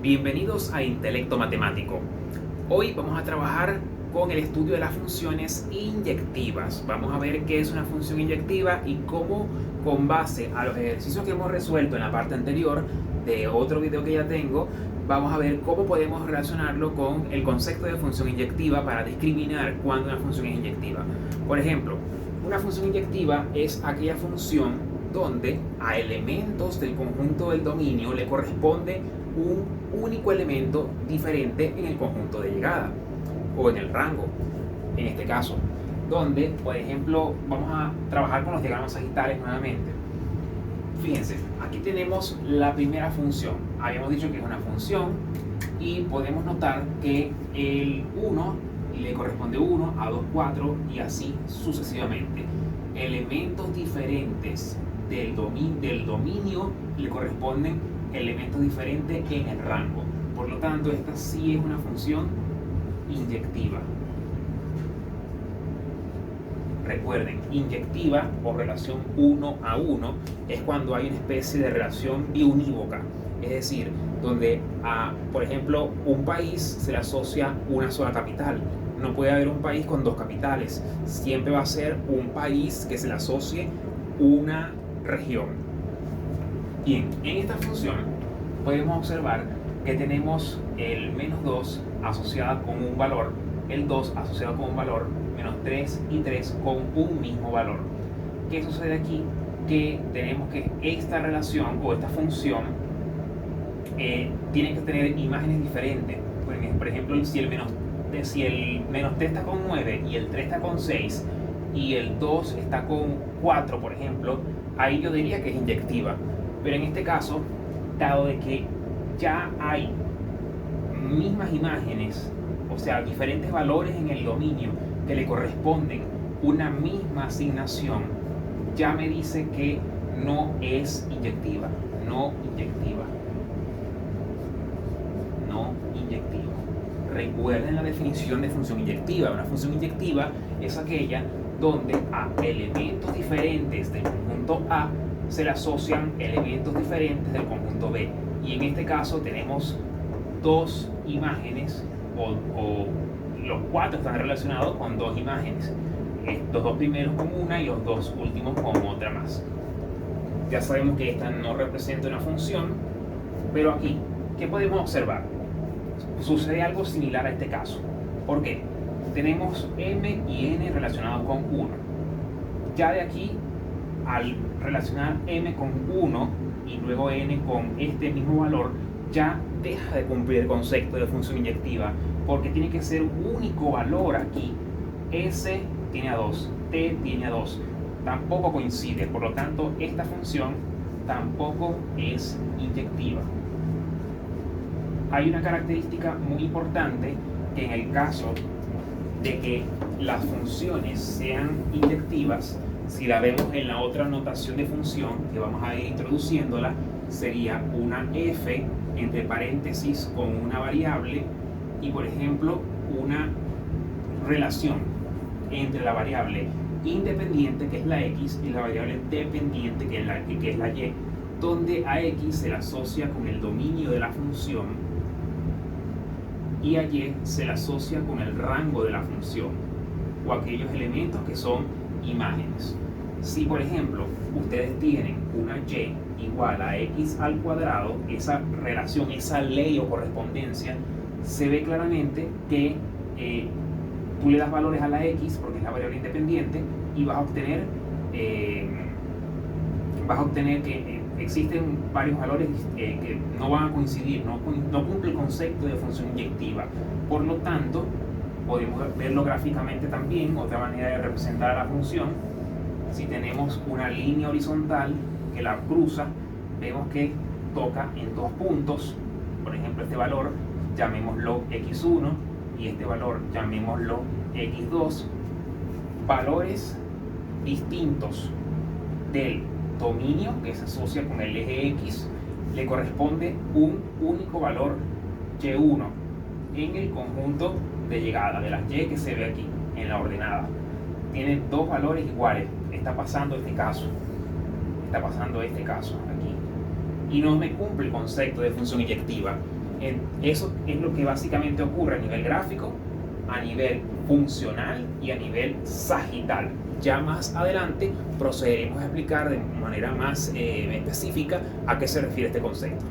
Bienvenidos a Intelecto Matemático. Hoy vamos a trabajar con el estudio de las funciones inyectivas. Vamos a ver qué es una función inyectiva y cómo, con base a los ejercicios que hemos resuelto en la parte anterior de otro video que ya tengo, vamos a ver cómo podemos relacionarlo con el concepto de función inyectiva para discriminar cuándo una función es inyectiva. Por ejemplo, una función inyectiva es aquella función donde a elementos del conjunto del dominio le corresponde un único elemento diferente en el conjunto de llegada o en el rango, en este caso, donde, por ejemplo, vamos a trabajar con los diagramas sagitales nuevamente. Fíjense, aquí tenemos la primera función. Habíamos dicho que es una función y podemos notar que el 1 le corresponde 1, a 2, 4 y así sucesivamente. Elementos diferentes del dominio le corresponden elementos diferentes en el rango. Por lo tanto, esta sí es una función inyectiva. Recuerden, inyectiva o relación 1 a 1 es cuando hay una especie de relación biunívoca, es decir, donde a, por ejemplo, un país se le asocia una sola capital. No puede haber un país con dos capitales, siempre va a ser un país que se le asocie una región. Bien, en esta función podemos observar que tenemos el menos 2 asociada con un valor, el 2 asociado con un valor, menos 3 y 3 con un mismo valor. ¿Qué sucede aquí? Que tenemos que esta relación o esta función tiene que tener imágenes diferentes. Por ejemplo, si el menos 3 está con 9 y el 3 está con 6 y el 2 está con 4, por ejemplo, ahí yo diría que es inyectiva. Pero en este caso, dado de que ya hay mismas imágenes, o sea, diferentes valores en el dominio que le corresponden una misma asignación, ya me dice que no es inyectiva, no inyectiva, no inyectiva. Recuerden la definición de función inyectiva. Una función inyectiva es aquella donde a elementos diferentes del conjunto A se le asocian elementos diferentes del conjunto B. Y en este caso tenemos dos imágenes, o los cuatro están relacionados con dos imágenes. Los dos primeros con una y los dos últimos con otra más. Ya sabemos que esta no representa una función, pero aquí, ¿qué podemos observar? Sucede algo similar a este caso. ¿Por qué? Tenemos m y n relacionados con 1. Ya de aquí, al relacionar m con 1 y luego n con este mismo valor, ya deja de cumplir el concepto de función inyectiva, porque tiene que ser un único valor aquí. S tiene a 2, t tiene a 2, tampoco coincide, por lo tanto esta función tampoco es inyectiva. Hay una característica muy importante que en el caso de que las funciones sean inyectivas, si la vemos en la otra notación de función que vamos a ir introduciéndola, sería una f entre paréntesis con una variable y, por ejemplo, una relación entre la variable independiente, que es la x, y la variable dependiente, que es la y, donde a x se la asocia con el dominio de la función y a y se la asocia con el rango de la función o aquellos elementos que son imágenes. Si, por ejemplo, ustedes tienen una y igual a x al cuadrado, esa relación, esa ley o correspondencia, se ve claramente que tú le das valores a la x, porque es la variable independiente, y vas a obtener que existen varios valores que no van a coincidir, no cumple el concepto de función inyectiva. Por lo tanto, podemos verlo gráficamente también. Otra manera de representar a la función, si tenemos una línea horizontal que la cruza, vemos que toca en dos puntos. Por ejemplo, este valor llamémoslo x1 y este valor llamémoslo x2, valores distintos del dominio que se asocia con el eje x. Le corresponde un único valor y1 en el conjunto de llegada de las y que se ve aquí en la ordenada. Tienen dos valores iguales. Está pasando este caso aquí y no me cumple el concepto de función inyectiva. Eso es lo que básicamente ocurre a nivel gráfico, a nivel funcional y a nivel sagital. Ya más adelante procederemos a explicar de manera más específica a qué se refiere este concepto.